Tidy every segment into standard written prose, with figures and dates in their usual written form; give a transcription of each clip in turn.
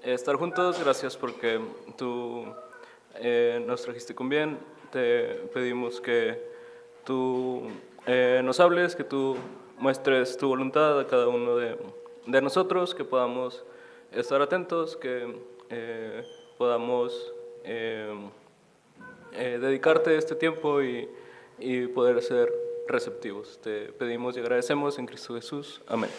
estar juntos. Gracias porque tú nos trajiste con bien. Te pedimos que tú nos hables, que tú muestres tu voluntad a cada uno de nosotros, que podamos estar atentos, que podamos dedicarte este tiempo y poder ser receptivos. Te pedimos y agradecemos en Cristo Jesús. Amén.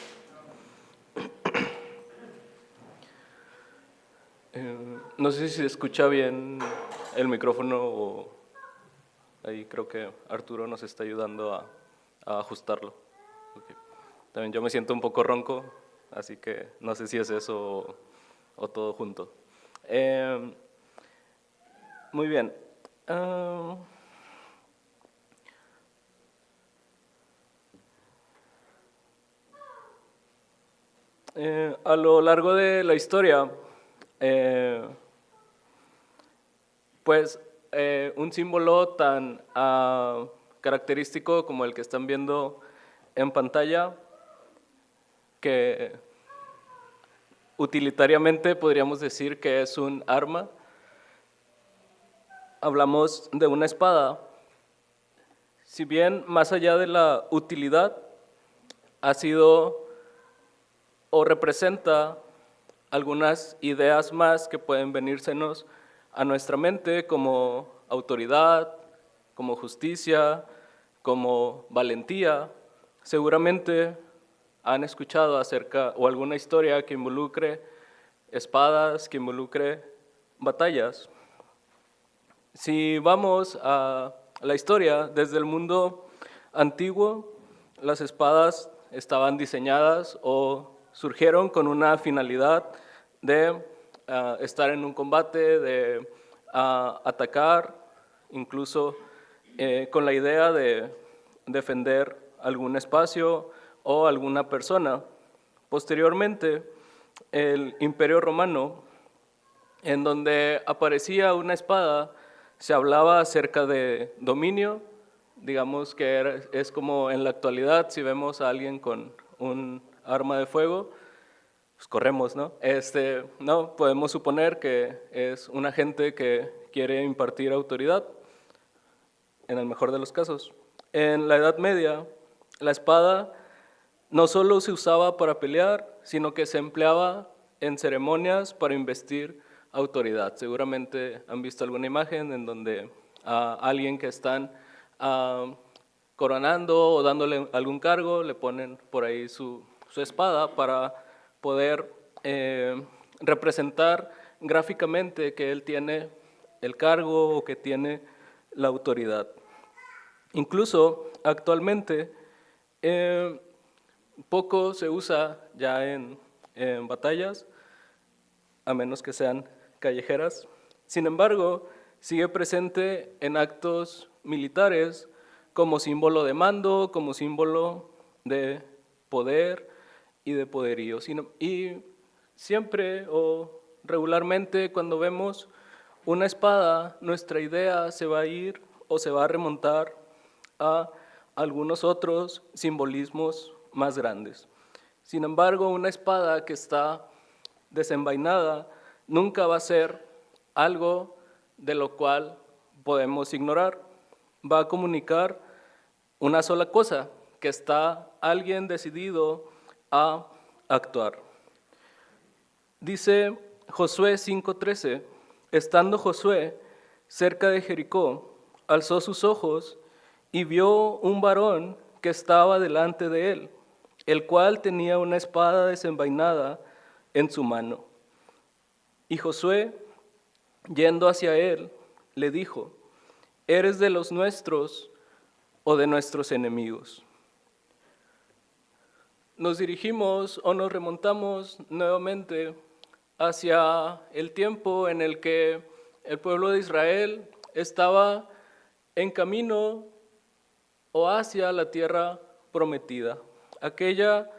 No sé si se escucha bien el micrófono o ahí creo que Arturo nos está ayudando a ajustarlo. Okay. También yo me siento un poco ronco, así que no sé si es eso o todo junto. Muy bien. A lo largo de la historia, pues un símbolo tan característico como el que están viendo en pantalla, que utilitariamente podríamos decir que es un arma. Hablamos de una espada. Si bien más allá de la utilidad, ha sido o representa algunas ideas más que pueden venírsenos a nuestra mente, como autoridad, como justicia, como valentía. Seguramente han escuchado acerca o alguna historia que involucre espadas, que involucre batallas. Si vamos a la historia, desde el mundo antiguo, las espadas estaban diseñadas o surgieron con una finalidad de estar en un combate, de atacar, incluso con la idea de defender algún espacio o alguna persona. Posteriormente, el Imperio Romano, en donde aparecía una espada, se hablaba acerca de dominio. Digamos que es como en la actualidad, si vemos a alguien con un arma de fuego, pues corremos, ¿no? No, podemos suponer que es un agente que quiere impartir autoridad, en el mejor de los casos. En la Edad Media, la espada no solo se usaba para pelear, sino que se empleaba en ceremonias para investir autoridad. Seguramente han visto alguna imagen en donde a alguien que están coronando o dándole algún cargo, le ponen por ahí su espada para poder representar gráficamente que él tiene el cargo o que tiene la autoridad. Incluso actualmente poco se usa ya en batallas, a menos que sean callejeras. Sin embargo, sigue presente en actos militares como símbolo de mando, como símbolo de poder y de poderío. Y siempre o regularmente cuando vemos una espada, nuestra idea se va a ir o se va a remontar a algunos otros simbolismos más grandes. Sin embargo, una espada que está desenvainada nunca va a ser algo de lo cual podemos ignorar. Va a comunicar una sola cosa, que está alguien decidido a actuar. Dice Josué 5:13, estando Josué cerca de Jericó, alzó sus ojos y vio un varón que estaba delante de él, el cual tenía una espada desenvainada en su mano. Y Josué, yendo hacia él, le dijo, ¿eres de los nuestros o de nuestros enemigos? Nos dirigimos o nos remontamos nuevamente hacia el tiempo en el que el pueblo de Israel estaba en camino o hacia la tierra prometida, aquella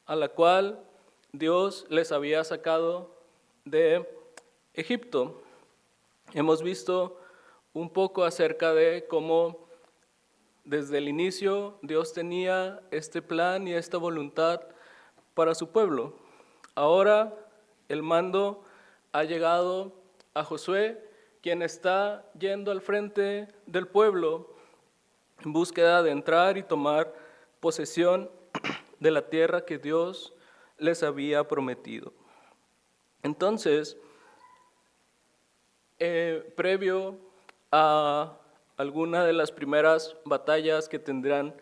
a la cual Dios les había sacado de Egipto. Hemos visto un poco acerca de cómo desde el inicio Dios tenía este plan y esta voluntad para su pueblo. Ahora el mando ha llegado a Josué, quien está yendo al frente del pueblo en búsqueda de entrar y tomar posesión de la tierra que Dios les había prometido. Entonces, previo a alguna de las primeras batallas que tendrán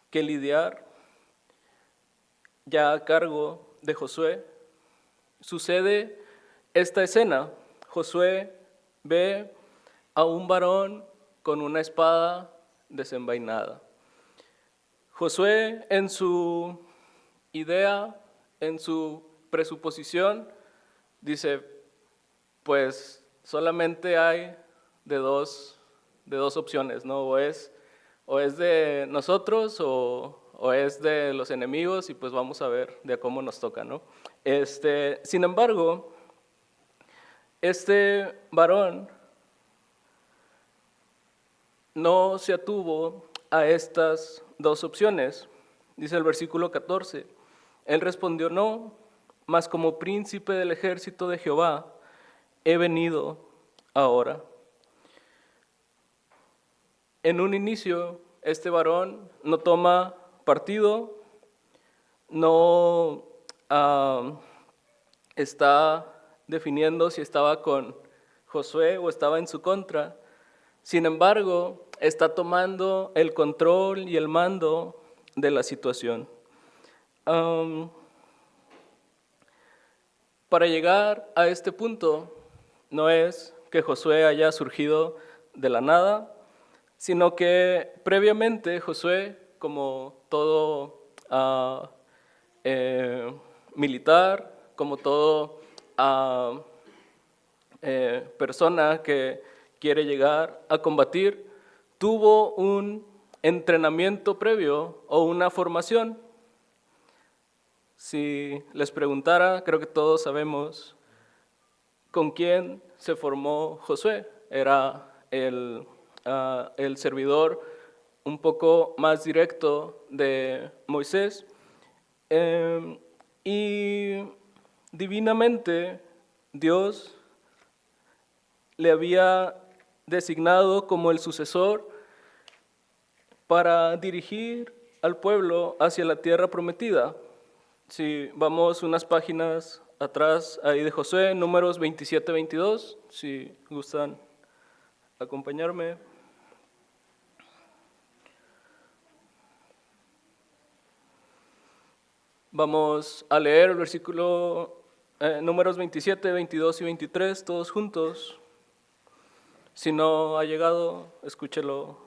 que lidiar, ya a cargo de Josué, sucede esta escena. Josué ve a un varón con una espada desenvainada. Josué, en su idea, en su presuposición, dice, pues solamente hay de dos opciones, ¿no? O es de nosotros o es de los enemigos, y pues vamos a ver de cómo nos toca, ¿no? Sin embargo, este varón no se atuvo a estas dos opciones. Dice el versículo 14, él respondió, no, mas como príncipe del ejército de Jehová he venido ahora. En un inicio, este varón no toma partido, no está definiendo si estaba con Josué o estaba en su contra. Sin embargo, está tomando el control y el mando de la situación. Para llegar a este punto, no es que Josué haya surgido de la nada, sino que previamente Josué, como todo militar, como todo persona que quiere llegar a combatir, tuvo un entrenamiento previo o una formación. Si les preguntara, creo que todos sabemos con quién se formó Josué. Era el servidor un poco más directo de Moisés. Y divinamente Dios le había designado como el sucesor para dirigir al pueblo hacia la tierra prometida. Si vamos unas páginas atrás ahí de Josué, números 27-22, si gustan acompañarme. Vamos a leer el versículo, números 27, 22 y 23, todos juntos. Si no ha llegado, escúchelo.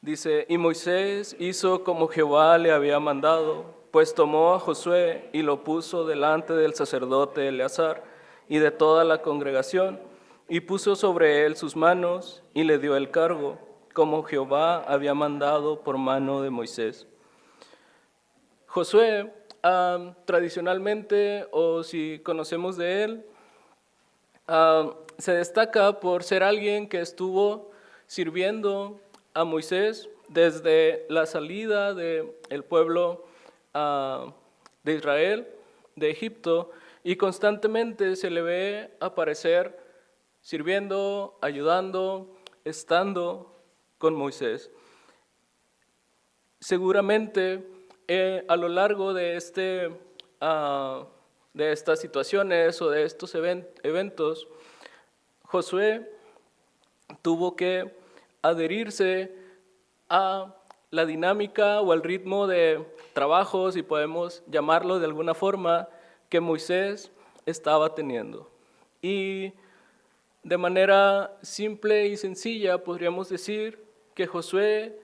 Dice, y Moisés hizo como Jehová le había mandado, pues tomó a Josué y lo puso delante del sacerdote Eleazar y de toda la congregación, y puso sobre él sus manos y le dio el cargo, como Jehová había mandado por mano de Moisés. Josué, tradicionalmente, o si conocemos de él, se destaca por ser alguien que estuvo sirviendo a Moisés desde la salida del pueblo de Israel, de Egipto, y constantemente se le ve aparecer sirviendo, ayudando, estando con Moisés. Seguramente a lo largo de estas situaciones o de estos eventos, Josué tuvo que adherirse a la dinámica o al ritmo de trabajo, si podemos llamarlo de alguna forma, que Moisés estaba teniendo. Y de manera simple y sencilla podríamos decir que Josué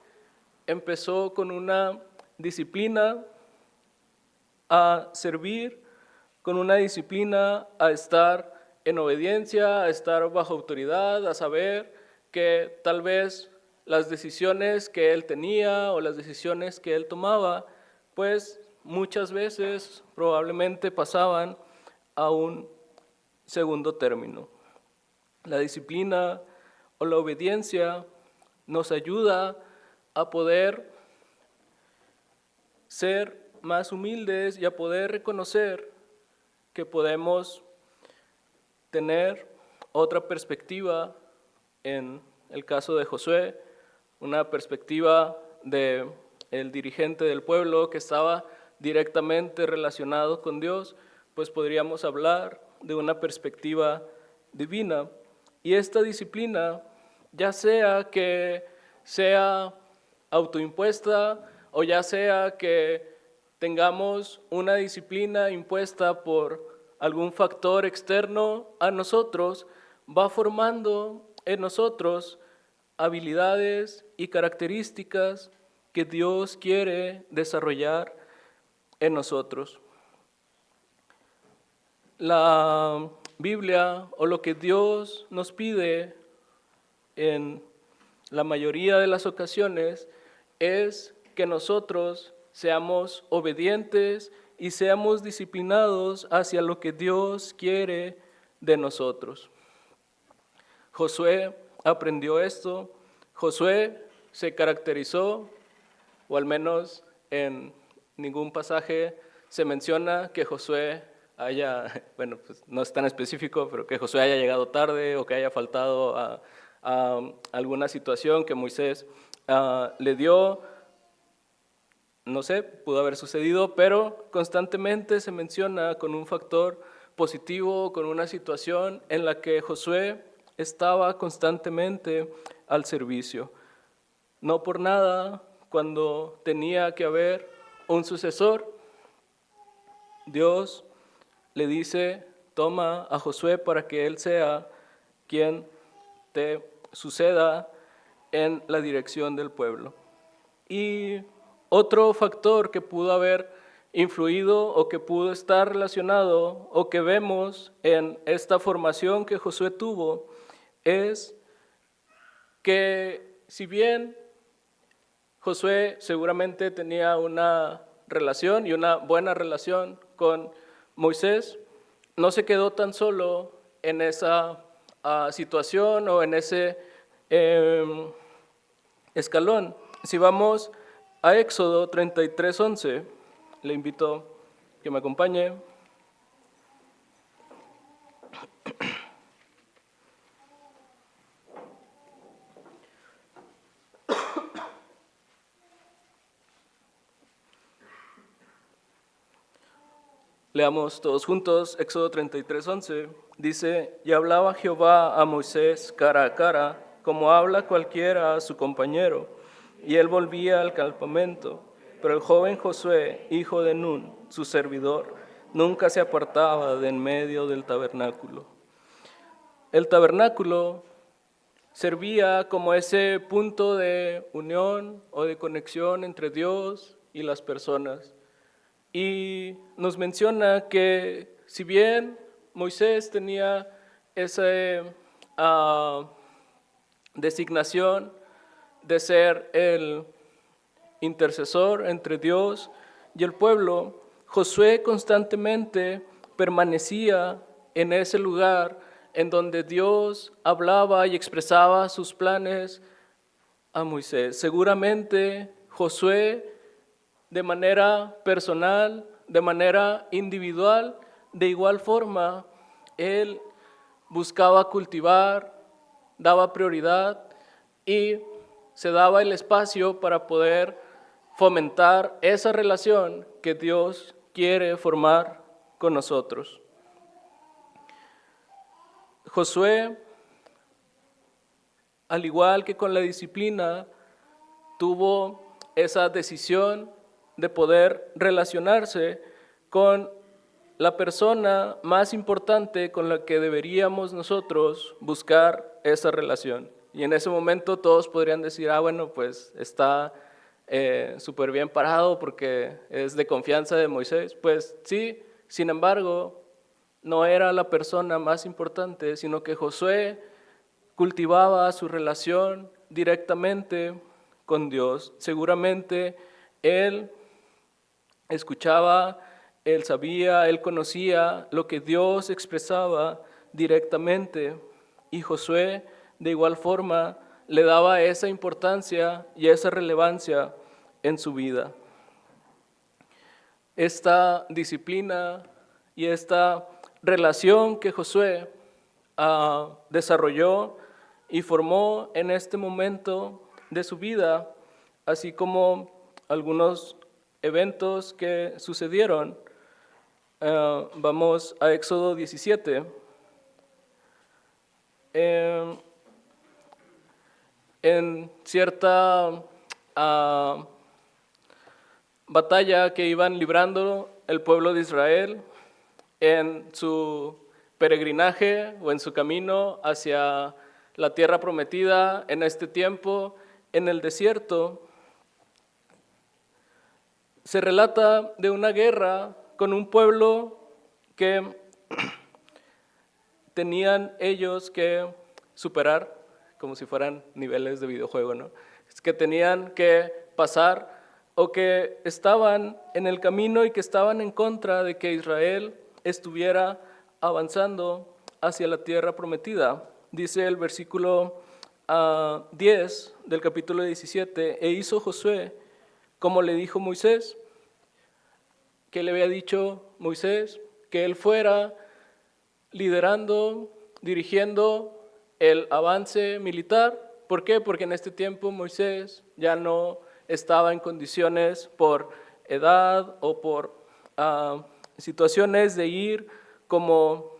empezó con una disciplina a servir, con una disciplina a estar en obediencia, a estar bajo autoridad, a saber que tal vez las decisiones que él tenía o las decisiones que él tomaba, pues muchas veces probablemente pasaban a un segundo término. La disciplina o la obediencia nos ayuda a poder ser más humildes y a poder reconocer que podemos tener otra perspectiva en el caso de Josué, una perspectiva de el dirigente del pueblo que estaba directamente relacionado con Dios, pues podríamos hablar de una perspectiva divina. Y esta disciplina, ya sea que sea autoimpuesta o ya sea que tengamos una disciplina impuesta por algún factor externo a nosotros, va formando en nosotros habilidades y características que Dios quiere desarrollar en nosotros. La Biblia o lo que Dios nos pide en la mayoría de las ocasiones es que nosotros seamos obedientes y seamos disciplinados hacia lo que Dios quiere de nosotros. Josué aprendió esto. Josué se caracterizó, o al menos en ningún pasaje se menciona que Josué haya, bueno, pues no es tan específico, pero que Josué haya llegado tarde o que haya faltado a alguna situación que Moisés le dio. No sé, pudo haber sucedido, pero constantemente se menciona con un factor positivo, con una situación en la que Josué estaba constantemente al servicio. No por nada, cuando tenía que haber un sucesor, Dios le dice, toma a Josué para que él sea quien te suceda en la dirección del pueblo. Y otro factor que pudo haber influido o que pudo estar relacionado o que vemos en esta formación que Josué tuvo es que si bien Josué seguramente tenía una relación y una buena relación con Moisés, no se quedó tan solo en esa situación o en ese escalón. Si vamos a Éxodo 33:11, le invito a que me acompañe. Leamos todos juntos, Éxodo 33:11. Dice, y hablaba Jehová a Moisés cara a cara, como habla cualquiera a su compañero. Y él volvía al campamento. Pero el joven Josué, hijo de Nun, su servidor, nunca se apartaba de en medio del tabernáculo. El tabernáculo servía como ese punto de unión o de conexión entre Dios y las personas. Y nos menciona que si bien Moisés tenía esa designación de ser el intercesor entre Dios y el pueblo, Josué constantemente permanecía en ese lugar en donde Dios hablaba y expresaba sus planes a Moisés. Seguramente Josué, de manera personal, de manera individual, de igual forma, él buscaba cultivar, daba prioridad y se daba el espacio para poder fomentar esa relación que Dios quiere formar con nosotros. Josué, al igual que con la disciplina, tuvo esa decisión de poder relacionarse con la persona más importante con la que deberíamos nosotros buscar esa relación. Y en ese momento todos podrían decir, bueno, pues está súper bien parado porque es de confianza de Moisés. Pues sí, sin embargo, no era la persona más importante, sino que Josué cultivaba su relación directamente con Dios. Seguramente él escuchaba, él sabía, él conocía lo que Dios expresaba directamente, y Josué de igual forma le daba esa importancia y esa relevancia en su vida. Esta disciplina y esta relación que Josué desarrolló y formó en este momento de su vida, así como algunos eventos que sucedieron. Vamos a Éxodo 17. En cierta batalla que iban librando el pueblo de Israel en su peregrinaje o en su camino hacia la tierra prometida en este tiempo, en el desierto, se relata de una guerra con un pueblo que tenían ellos que superar, como si fueran niveles de videojuego, ¿no? Es que tenían que pasar o que estaban en el camino y que estaban en contra de que Israel estuviera avanzando hacia la tierra prometida. Dice el versículo 10 del capítulo 17, e hizo Josué como le dijo Moisés, que le había dicho Moisés, que él fuera liderando, dirigiendo el avance militar. ¿Por qué? Porque en este tiempo Moisés ya no estaba en condiciones por edad o por situaciones de ir como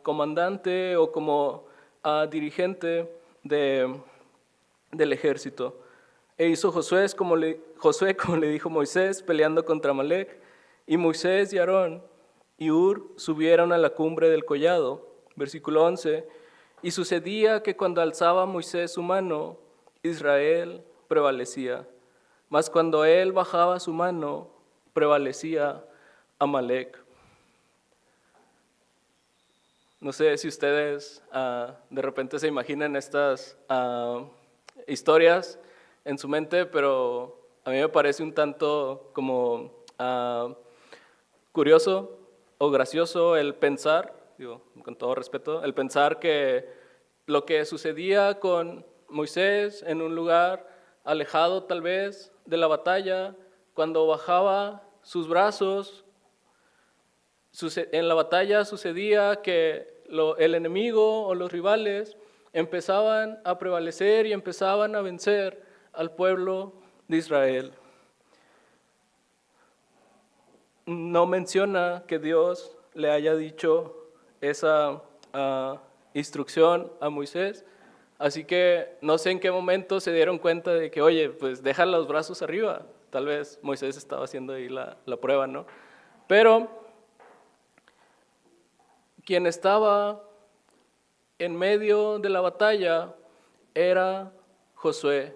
comandante o como dirigente del ejército. E hizo Josué como le dijo Moisés, peleando contra Amalec, y Moisés y Aarón y Hur subieron a la cumbre del collado. Versículo 11, y sucedía que cuando alzaba Moisés su mano, Israel prevalecía, mas cuando él bajaba su mano, prevalecía Amalec. No sé si ustedes de repente se imaginan estas historias en su mente, pero a mí me parece un tanto como curioso o gracioso el pensar, digo, con todo respeto, el pensar que lo que sucedía con Moisés en un lugar alejado tal vez de la batalla, cuando bajaba sus brazos, en la batalla sucedía que el enemigo o los rivales empezaban a prevalecer y empezaban a vencer al pueblo de Israel. No menciona que Dios le haya dicho esa instrucción a Moisés, así que no sé en qué momento se dieron cuenta de que, oye, pues deja los brazos arriba. Tal vez Moisés estaba haciendo ahí la prueba, ¿no? Pero quien estaba en medio de la batalla era Josué.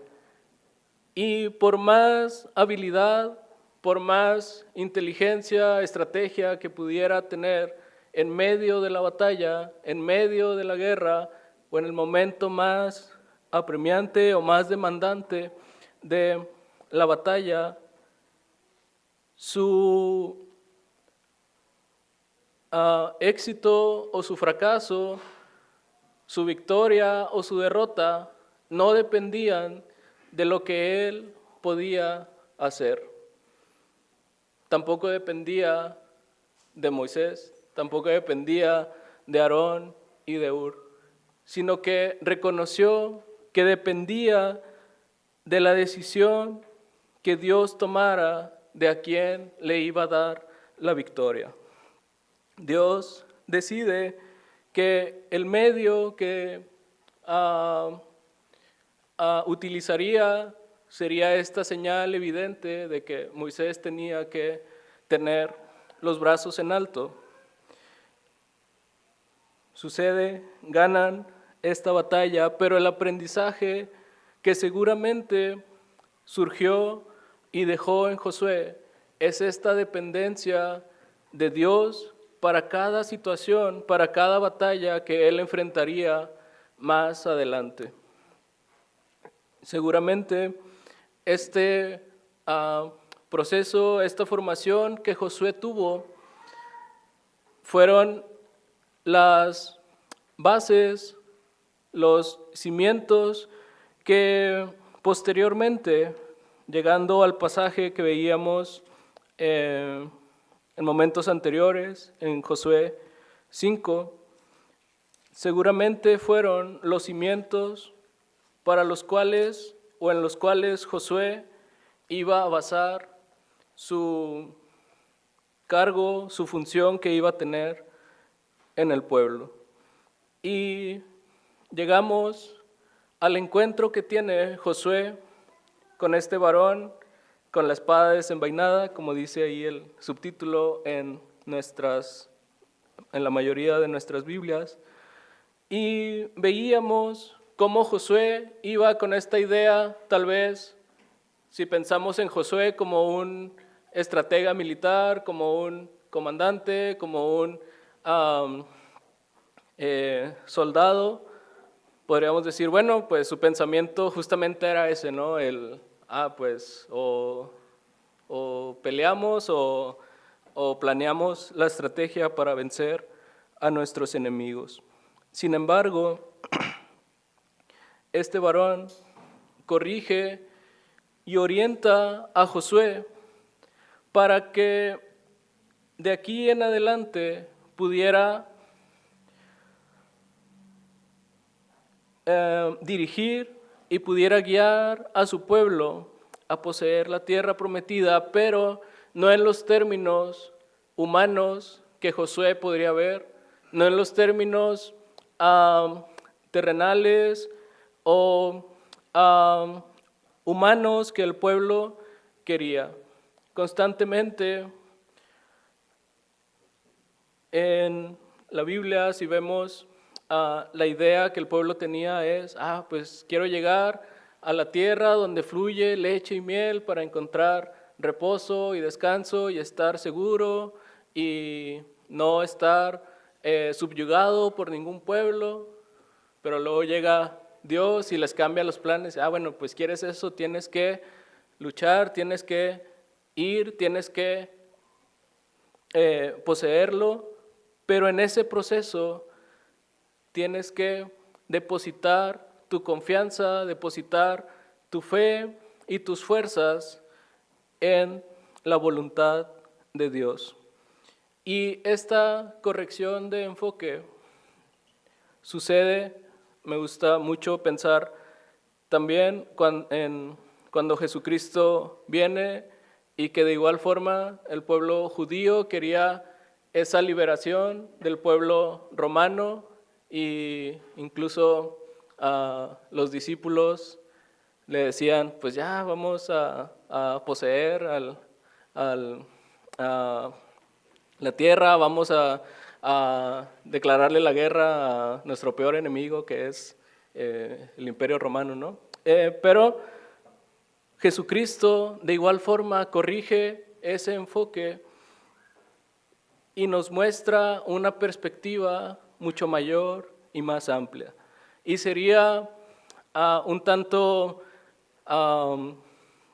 Y por más habilidad, por más inteligencia, estrategia que pudiera tener en medio de la batalla, en medio de la guerra, o en el momento más apremiante o más demandante de la batalla, su éxito o su fracaso, su victoria o su derrota, no dependían de lo que él podía hacer. Tampoco dependía de Moisés, tampoco dependía de Aarón y de Hur, sino que reconoció que dependía de la decisión que Dios tomara de a quién le iba a dar la victoria. Dios decide que el medio que utilizaría sería esta señal evidente de que Moisés tenía que tener los brazos en alto. Sucede, ganan esta batalla, pero el aprendizaje que seguramente surgió y dejó en Josué es esta dependencia de Dios para cada situación, para cada batalla que él enfrentaría más adelante. Seguramente este proceso, esta formación que Josué tuvo, fueron las bases, los cimientos que posteriormente, llegando al pasaje que veíamos en momentos anteriores, en Josué 5, seguramente fueron los cimientos para los cuales o en los cuales Josué iba a basar su cargo, su función que iba a tener en el pueblo. Y llegamos al encuentro que tiene Josué con este varón con la espada desenvainada, como dice ahí el subtítulo en la mayoría de nuestras Biblias, y veíamos cómo Josué iba con esta idea, tal vez, si pensamos en Josué como un estratega militar, como un comandante, como un soldado, podríamos decir, bueno, pues su pensamiento justamente era ese, ¿no? Pues o peleamos o planeamos la estrategia para vencer a nuestros enemigos. Sin embargo, este varón corrige y orienta a Josué para que de aquí en adelante pudiera dirigir y pudiera guiar a su pueblo a poseer la tierra prometida, pero no en los términos humanos que Josué podría ver, no en los términos terrenales o humanos que el pueblo quería. Constantemente en la Biblia, si vemos la idea que el pueblo tenía es, pues quiero llegar a la tierra donde fluye leche y miel para encontrar reposo y descanso y estar seguro y no estar subyugado por ningún pueblo. Pero luego llega Dios y les cambia los planes. Bueno, pues quieres eso, tienes que luchar, tienes que ir, tienes que poseerlo, pero en ese proceso tienes que depositar tu confianza, depositar tu fe y tus fuerzas en la voluntad de Dios. Y esta corrección de enfoque sucede, me gusta mucho pensar también cuando Jesucristo viene y que de igual forma el pueblo judío quería esa liberación del pueblo romano y incluso los discípulos le decían, pues ya vamos a poseer la tierra, vamos a declararle la guerra a nuestro peor enemigo, que es el Imperio Romano, ¿no? Pero Jesucristo de igual forma corrige ese enfoque y nos muestra una perspectiva mucho mayor y más amplia. Y sería un tanto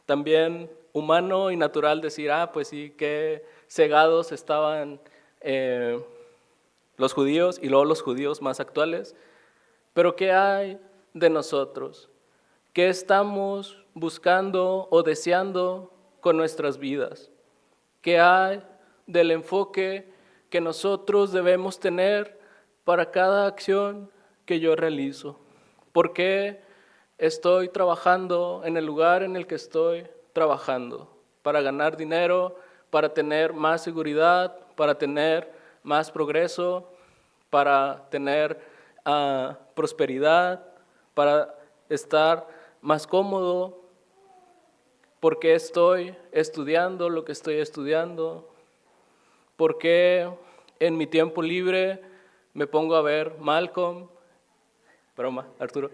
también humano y natural decir, pues sí, qué cegados estaban los judíos y luego los judíos más actuales. Pero ¿qué hay de nosotros? ¿Qué estamos buscando o deseando con nuestras vidas? ¿Qué hay del enfoque que nosotros debemos tener para cada acción que yo realizo? ¿Por qué estoy trabajando en el lugar en el que estoy trabajando? ¿Para ganar dinero? ¿Para tener más seguridad? ¿Para tener más progreso? ¿Para tener prosperidad? ¿Para estar más cómodo? ¿Por qué estoy estudiando lo que estoy estudiando? ¿Por qué en mi tiempo libre me pongo a ver Malcolm? Broma, Arturo.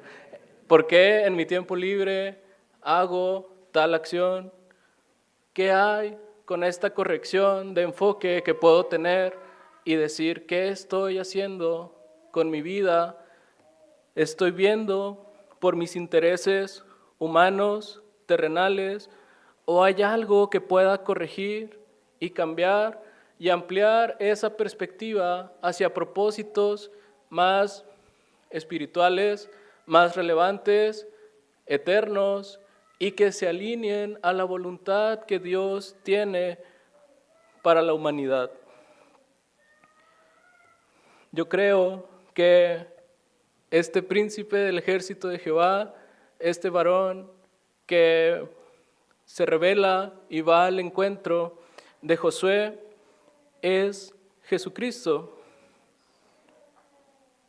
¿Por qué en mi tiempo libre hago tal acción? ¿Qué hay con esta corrección de enfoque que puedo tener y decir qué estoy haciendo con mi vida? ¿Estoy viendo por mis intereses humanos, terrenales, o hay algo que pueda corregir y cambiar y ampliar esa perspectiva hacia propósitos más espirituales, más relevantes, eternos, y que se alineen a la voluntad que Dios tiene para la humanidad? Yo creo que este príncipe del ejército de Jehová, este varón que se revela y va al encuentro de Josué, es Jesucristo.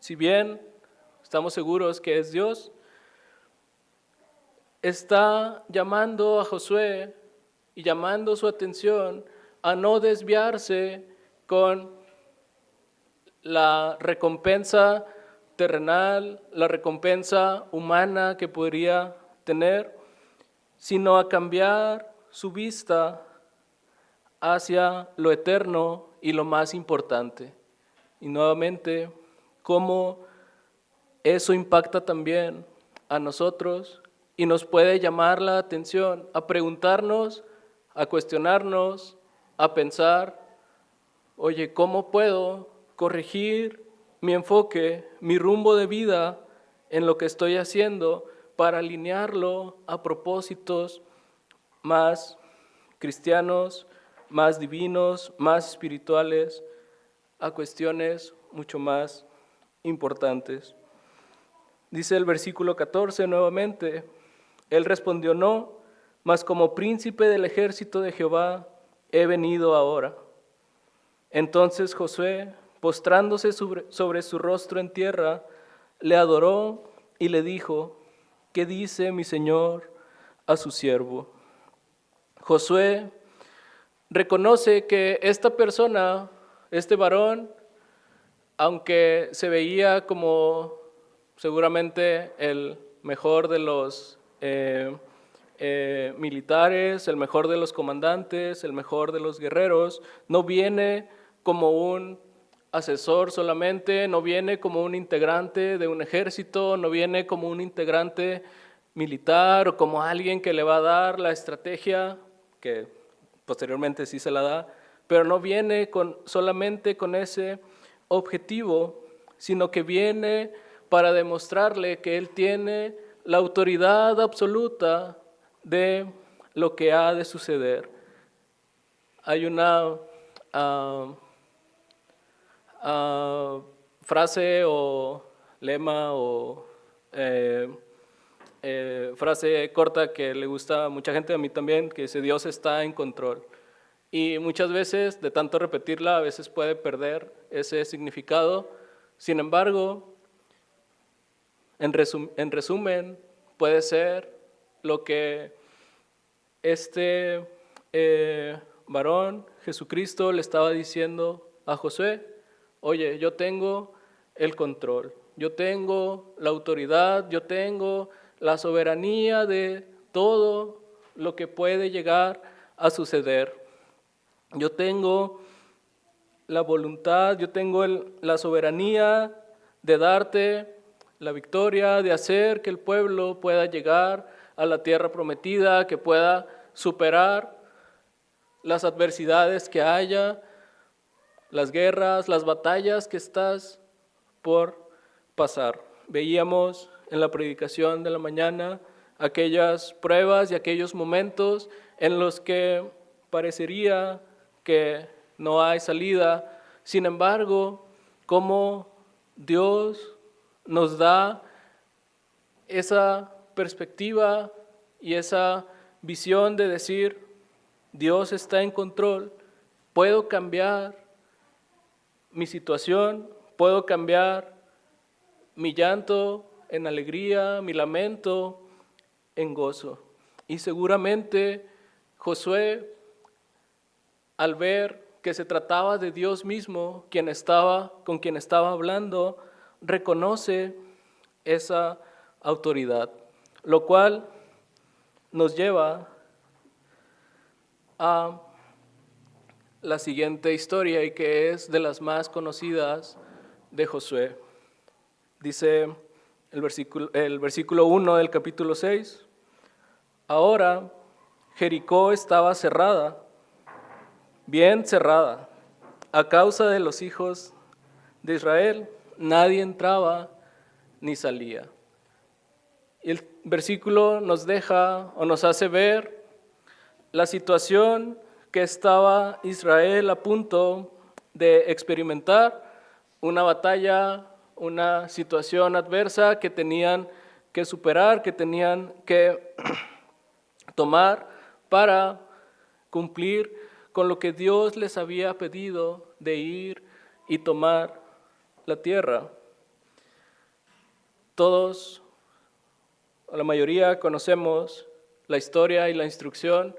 Si bien estamos seguros que es Dios, está llamando a Josué y llamando su atención a no desviarse con la recompensa terrenal, la recompensa humana que podría tener, sino a cambiar su vista hacia lo eterno y lo más importante. Y nuevamente, cómo eso impacta también a nosotros y nos puede llamar la atención a preguntarnos, a cuestionarnos, a pensar, oye, ¿cómo puedo corregir mi enfoque, mi rumbo de vida en lo que estoy haciendo para alinearlo a propósitos más cristianos, más divinos, más espirituales, a cuestiones mucho más importantes? Dice el versículo 14 nuevamente, él respondió: no, mas como príncipe del ejército de Jehová he venido ahora. Entonces Josué, postrándose sobre su rostro en tierra, le adoró y le dijo: ¿qué dice mi señor a su siervo? Josué reconoce que esta persona, este varón, aunque se veía como seguramente el mejor de los militares, el mejor de los comandantes, el mejor de los guerreros, no viene como un asesor solamente, no viene como un integrante de un ejército, no viene como un integrante militar o como alguien que le va a dar la estrategia, que posteriormente sí se la da, pero no viene solamente con ese objetivo, sino que viene para demostrarle que él tiene la autoridad absoluta de lo que ha de suceder. Hay una frase o lema o frase corta que le gusta a mucha gente, a mí también, que dice: Dios está en control. Y muchas veces, de tanto repetirla, a veces puede perder ese significado. Sin embargo, en resumen, puede ser lo que este varón, Jesucristo, le estaba diciendo a Josué: oye, yo tengo el control, yo tengo la autoridad, yo tengo la soberanía de todo lo que puede llegar a suceder. Yo tengo la voluntad, yo tengo la soberanía de darte la victoria, de hacer que el pueblo pueda llegar a la tierra prometida, que pueda superar las adversidades que haya, las guerras, las batallas que estás por pasar. Veíamos en la predicación de la mañana aquellas pruebas y aquellos momentos en los que parecería que no hay salida. Sin embargo, cómo Dios nos da esa perspectiva y esa visión de decir: Dios está en control, puedo cambiar mi situación, puedo cambiar mi llanto en alegría, mi lamento en gozo. Y seguramente Josué, al ver que se trataba de Dios mismo, con quien estaba hablando, reconoce esa autoridad, lo cual nos lleva a la siguiente historia, y que es de las más conocidas de Josué. Dice el versículo 1 del capítulo 6, ahora Jericó estaba cerrada, bien cerrada, a causa de los hijos de Israel, nadie entraba ni salía. Y el versículo nos deja o nos hace ver la situación que estaba Israel a punto de experimentar, una batalla una situación adversa que tenían que superar, que tenían que tomar para cumplir con lo que Dios les había pedido de ir y tomar la tierra. Todos, o la mayoría, conocemos la historia y la instrucción,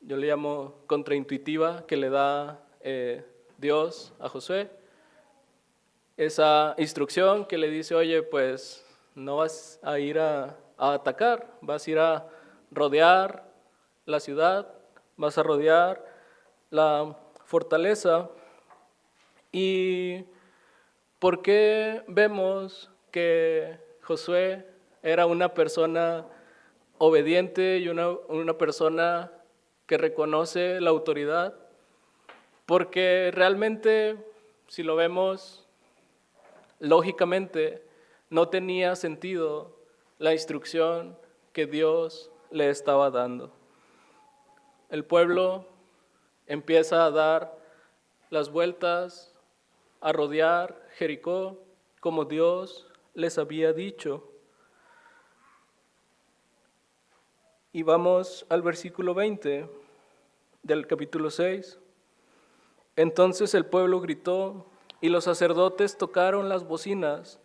yo le llamo contraintuitiva, que le da Dios a Josué. Esa instrucción que le dice, oye, pues no vas a ir a atacar, vas a ir a rodear la ciudad, vas a rodear la fortaleza. ¿Y por qué vemos que Josué era una persona obediente y una persona que reconoce la autoridad? Porque realmente, si lo vemos lógicamente, no tenía sentido la instrucción que Dios le estaba dando. El pueblo empieza a dar las vueltas, a rodear Jericó como Dios les había dicho. Y vamos al versículo 20 del capítulo 6. Entonces el pueblo gritó y los sacerdotes tocaron las bocinas.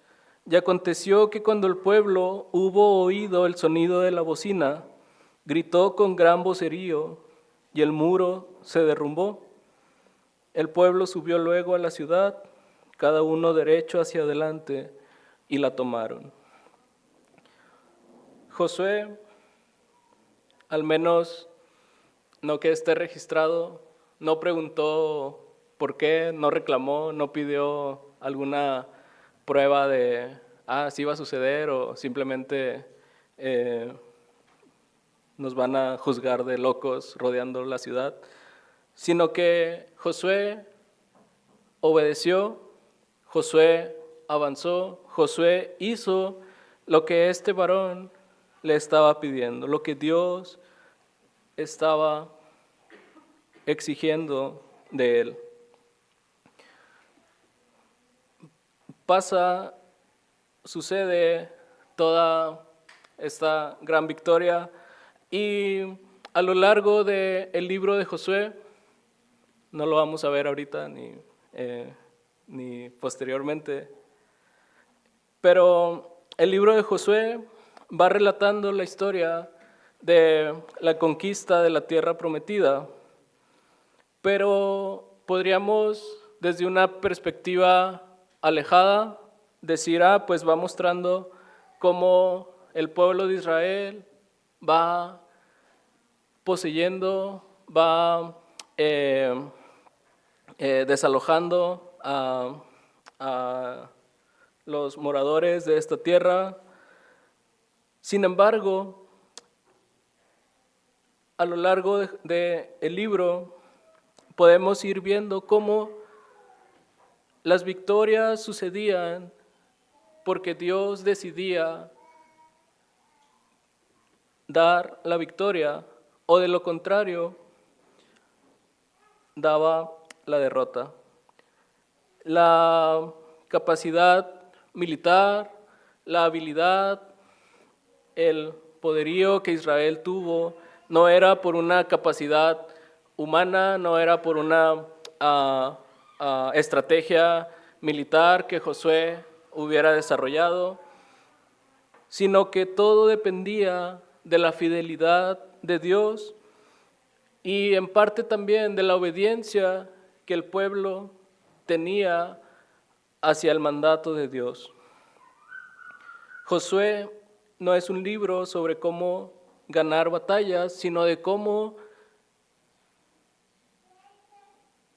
Y aconteció que cuando el pueblo hubo oído el sonido de la bocina, gritó con gran vocerío y el muro se derrumbó. El pueblo subió luego a la ciudad, cada uno derecho hacia adelante, y la tomaron. Josué, al menos no que esté registrado, no preguntó por qué, no reclamó, no pidió alguna prueba de, sí va a suceder, o simplemente nos van a juzgar de locos rodeando la ciudad, sino que Josué obedeció, Josué avanzó, Josué hizo lo que este varón le estaba pidiendo, lo que Dios estaba exigiendo de él. Sucede toda esta gran victoria y a lo largo del libro de Josué, no lo vamos a ver ahorita ni posteriormente, pero el libro de Josué va relatando la historia de la conquista de la tierra prometida, pero podríamos desde una perspectiva alejada decir, pues va mostrando cómo el pueblo de Israel va poseyendo, va desalojando a los moradores de esta tierra. Sin embargo, a lo largo del libro podemos ir viendo cómo las victorias sucedían porque Dios decidía dar la victoria, o de lo contrario, daba la derrota. La capacidad militar, la habilidad, el poderío que Israel tuvo no era por una capacidad humana, no era por una estrategia militar que Josué hubiera desarrollado, sino que todo dependía de la fidelidad de Dios y en parte también de la obediencia que el pueblo tenía hacia el mandato de Dios. Josué no es un libro sobre cómo ganar batallas, sino de cómo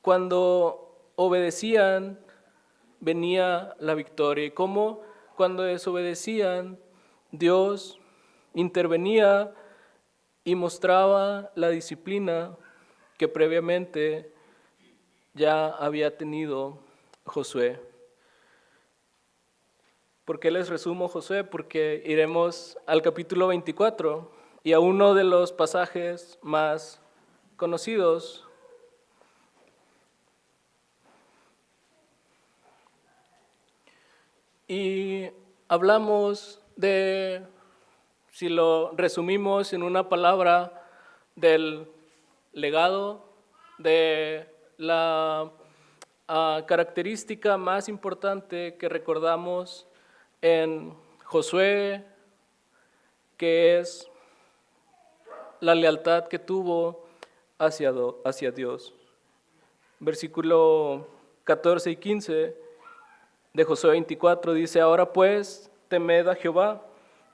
cuando obedecían venía la victoria y cómo cuando desobedecían Dios intervenía y mostraba la disciplina que previamente ya había tenido Josué. ¿Por qué les resumo Josué? Porque iremos al capítulo 24 y a uno de los pasajes más conocidos. Y hablamos de, si lo resumimos en una palabra, del legado, de la característica más importante que recordamos en Josué, que es la lealtad que tuvo hacia Dios. Versículo 14 y 15 de Josué 24 dice: ahora pues, temed a Jehová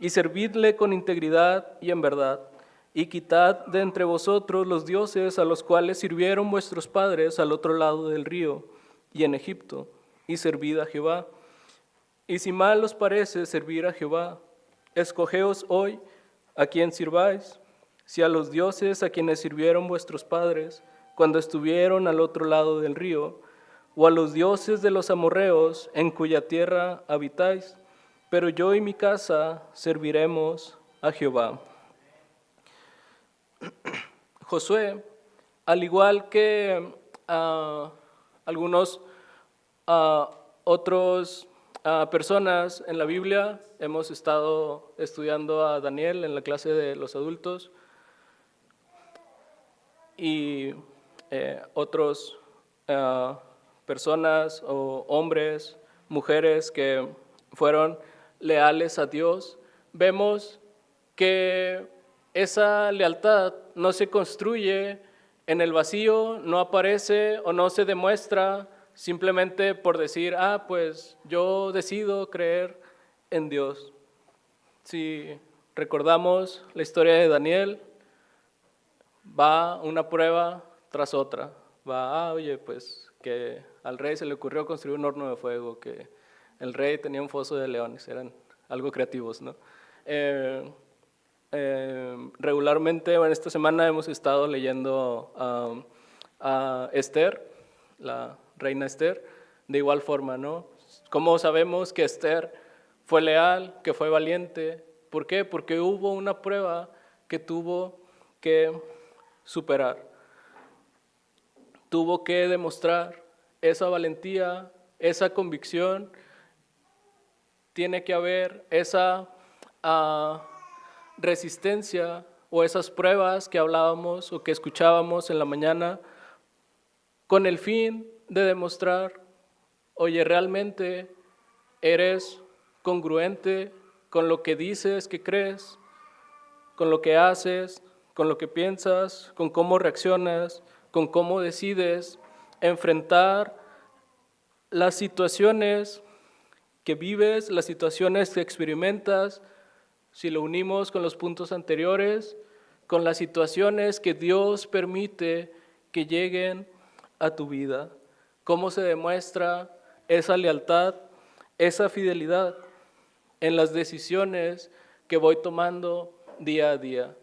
y servidle con integridad y en verdad, y quitad de entre vosotros los dioses a los cuales sirvieron vuestros padres al otro lado del río y en Egipto, y servid a Jehová. Y si mal os parece servir a Jehová, escogeos hoy a quién sirváis, si a los dioses a quienes sirvieron vuestros padres cuando estuvieron al otro lado del río, o a los dioses de los amorreos en cuya tierra habitáis, pero yo y mi casa serviremos a Jehová. Josué, al igual que algunos otros personas en la Biblia, hemos estado estudiando a Daniel en la clase de los adultos, y otros personas o hombres, mujeres que fueron leales a Dios, vemos que esa lealtad no se construye en el vacío, no aparece o no se demuestra simplemente por decir, pues yo decido creer en Dios. Si recordamos la historia de Daniel, va una prueba tras otra. Va, oye, pues que al rey se le ocurrió construir un horno de fuego, que el rey tenía un foso de leones, eran algo creativos, ¿no? Regularmente, en esta semana hemos estado leyendo a Esther, la reina Esther, de igual forma, ¿no? ¿Cómo sabemos que Esther fue leal, que fue valiente? ¿Por qué? Porque hubo una prueba que tuvo que superar. Tuvo que demostrar esa valentía, esa convicción. Tiene que haber esa resistencia o esas pruebas que hablábamos o que escuchábamos en la mañana, con el fin de demostrar, oye, realmente eres congruente con lo que dices que crees, con lo que haces, con lo que piensas, con cómo reaccionas, con cómo decides enfrentar las situaciones que vives, las situaciones que experimentas. Si lo unimos con los puntos anteriores, con las situaciones que Dios permite que lleguen a tu vida, cómo se demuestra esa lealtad, esa fidelidad en las decisiones que voy tomando día a día.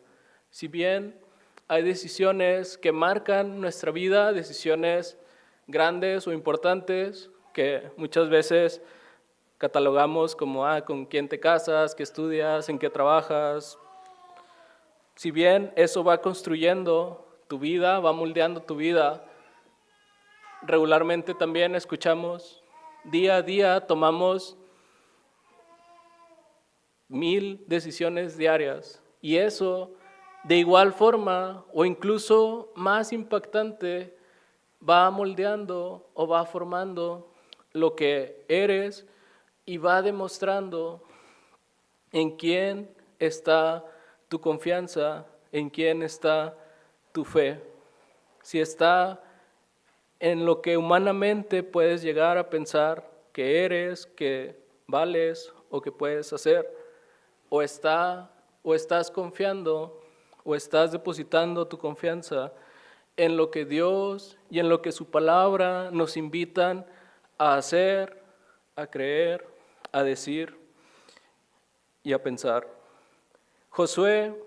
Si bien hay decisiones que marcan nuestra vida, decisiones grandes o importantes que muchas veces catalogamos como con quién te casas, qué estudias, en qué trabajas. Si bien eso va construyendo tu vida, va moldeando tu vida, regularmente también escuchamos, día a día tomamos 1000 decisiones diarias, y eso de igual forma o incluso más impactante va moldeando o va formando lo que eres y va demostrando en quién está tu confianza, en quién está tu fe. Si está en lo que humanamente puedes llegar a pensar que eres, que vales o que puedes hacer, o estás confiando o estás depositando tu confianza en lo que Dios y en lo que su palabra nos invitan a hacer, a creer, a decir y a pensar. Josué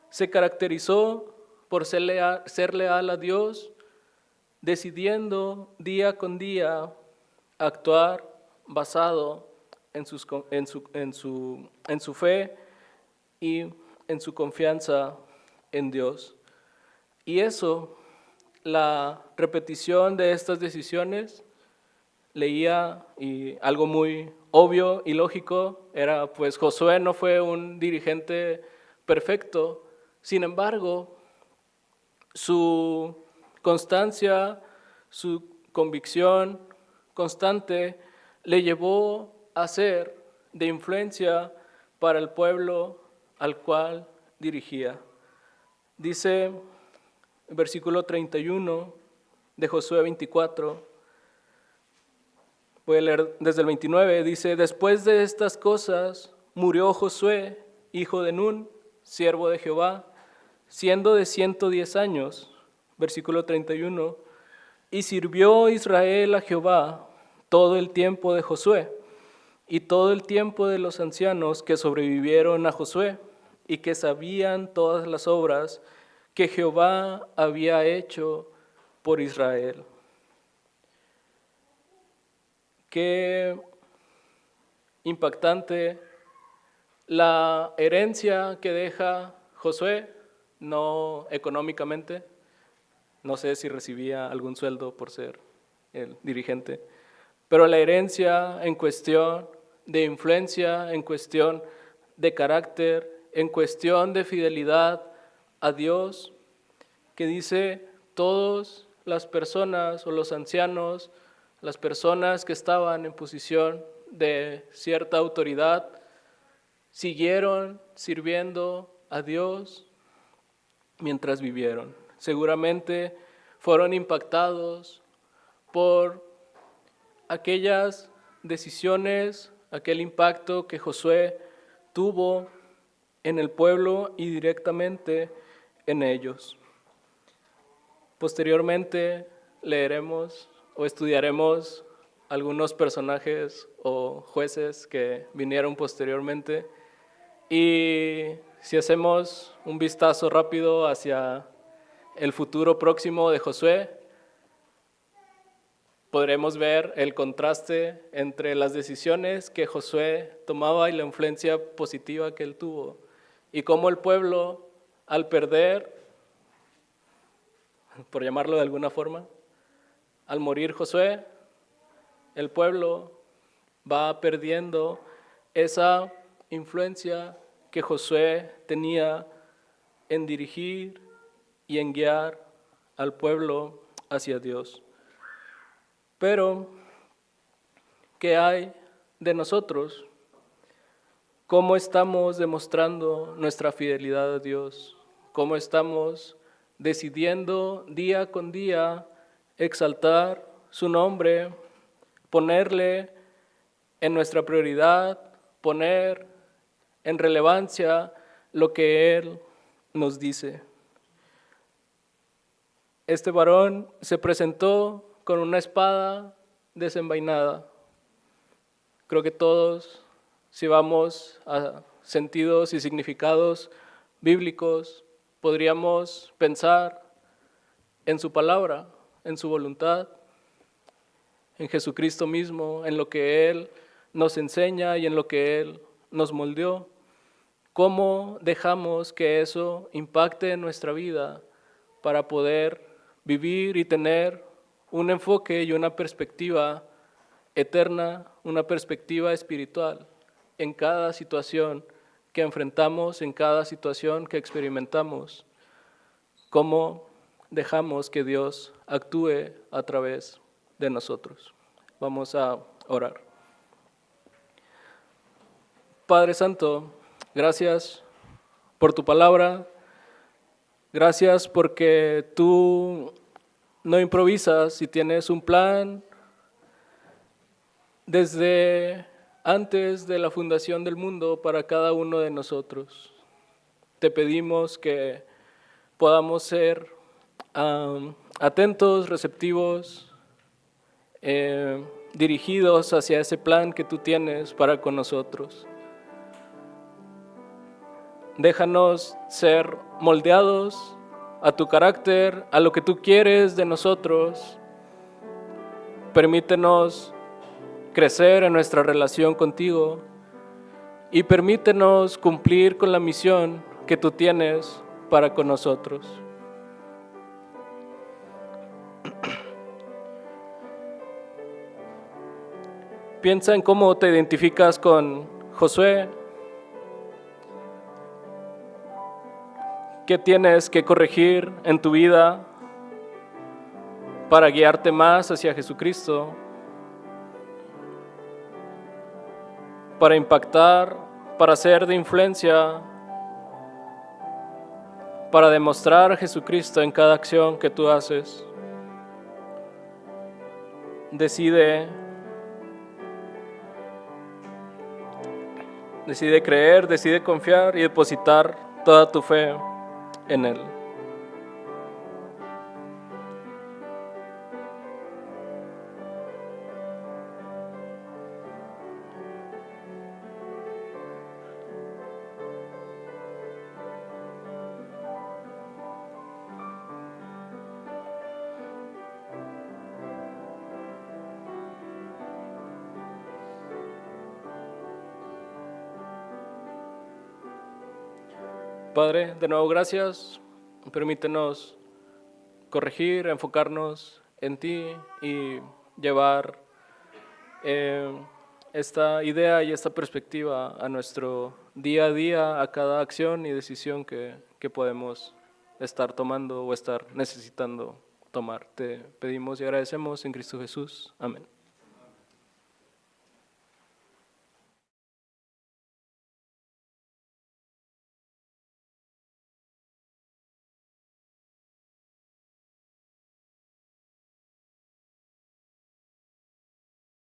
se caracterizó por ser leal a Dios, decidiendo día con día actuar basado en su fe y en su confianza en Dios. Y eso, la repetición de estas decisiones, leía y algo muy obvio y lógico era, pues Josué no fue un dirigente perfecto, sin embargo, su constancia, su convicción constante le llevó a ser de influencia para el pueblo al cual dirigía. Dice el versículo 31 de Josué 24, voy a leer desde el 29, dice: después de estas cosas murió Josué, hijo de Nun, siervo de Jehová, siendo de 110 años, versículo 31, y sirvió Israel a Jehová todo el tiempo de Josué y todo el tiempo de los ancianos que sobrevivieron a Josué y que sabían todas las obras que Jehová había hecho por Israel. Qué impactante la herencia que deja Josué, no económicamente, no sé si recibía algún sueldo por ser el dirigente, pero la herencia en cuestión de influencia, en cuestión de carácter, en cuestión de fidelidad a Dios, que dice: todas las personas o los ancianos, las personas que estaban en posición de cierta autoridad, siguieron sirviendo a Dios mientras vivieron. Seguramente fueron impactados por aquellas decisiones, aquel impacto que Josué tuvo en el pueblo y directamente en ellos. Posteriormente leeremos o estudiaremos algunos personajes o jueces que vinieron posteriormente, y si hacemos un vistazo rápido hacia el futuro próximo de Josué, podremos ver el contraste entre las decisiones que Josué tomaba y la influencia positiva que él tuvo, y cómo el pueblo, al perder, por llamarlo de alguna forma, al morir Josué, el pueblo va perdiendo esa influencia que Josué tenía en dirigir y en guiar al pueblo hacia Dios. Pero, ¿qué hay de nosotros? ¿Cómo estamos demostrando nuestra fidelidad a Dios? ¿Cómo estamos decidiendo día con día exaltar su nombre, ponerle en nuestra prioridad, poner en relevancia lo que Él nos dice? Este varón se presentó con una espada desenvainada. Creo que todos, si vamos a sentidos y significados bíblicos, podríamos pensar en su palabra, en su voluntad, en Jesucristo mismo, en lo que Él nos enseña y en lo que Él nos moldeó. ¿Cómo dejamos que eso impacte en nuestra vida para poder vivir y tener un enfoque y una perspectiva eterna, una perspectiva espiritual en cada situación que enfrentamos, en cada situación que experimentamos? ¿Cómo dejamos que Dios actúe a través de nosotros? Vamos a orar. Padre Santo, gracias por tu palabra, gracias porque tú no improvisas y tienes un plan desde antes de la fundación del mundo para cada uno de nosotros. Te pedimos que podamos ser atentos, receptivos, dirigidos hacia ese plan que tú tienes para con nosotros. Déjanos ser moldeados a tu carácter, a lo que tú quieres de nosotros. Permítenos crecer en nuestra relación contigo y permítenos cumplir con la misión que tú tienes para con nosotros. Piensa en cómo te identificas con Josué. ¿Qué tienes que corregir en tu vida para guiarte más hacia Jesucristo? Para impactar, para ser de influencia, para demostrar a Jesucristo en cada acción que tú haces. Decide creer, decide confiar y depositar toda tu fe en Él. Padre, de nuevo gracias. Permítenos corregir, enfocarnos en ti y llevar esta idea y esta perspectiva a nuestro día a día, a cada acción y decisión que podemos estar tomando o estar necesitando tomar. Te pedimos y agradecemos en Cristo Jesús. Amén.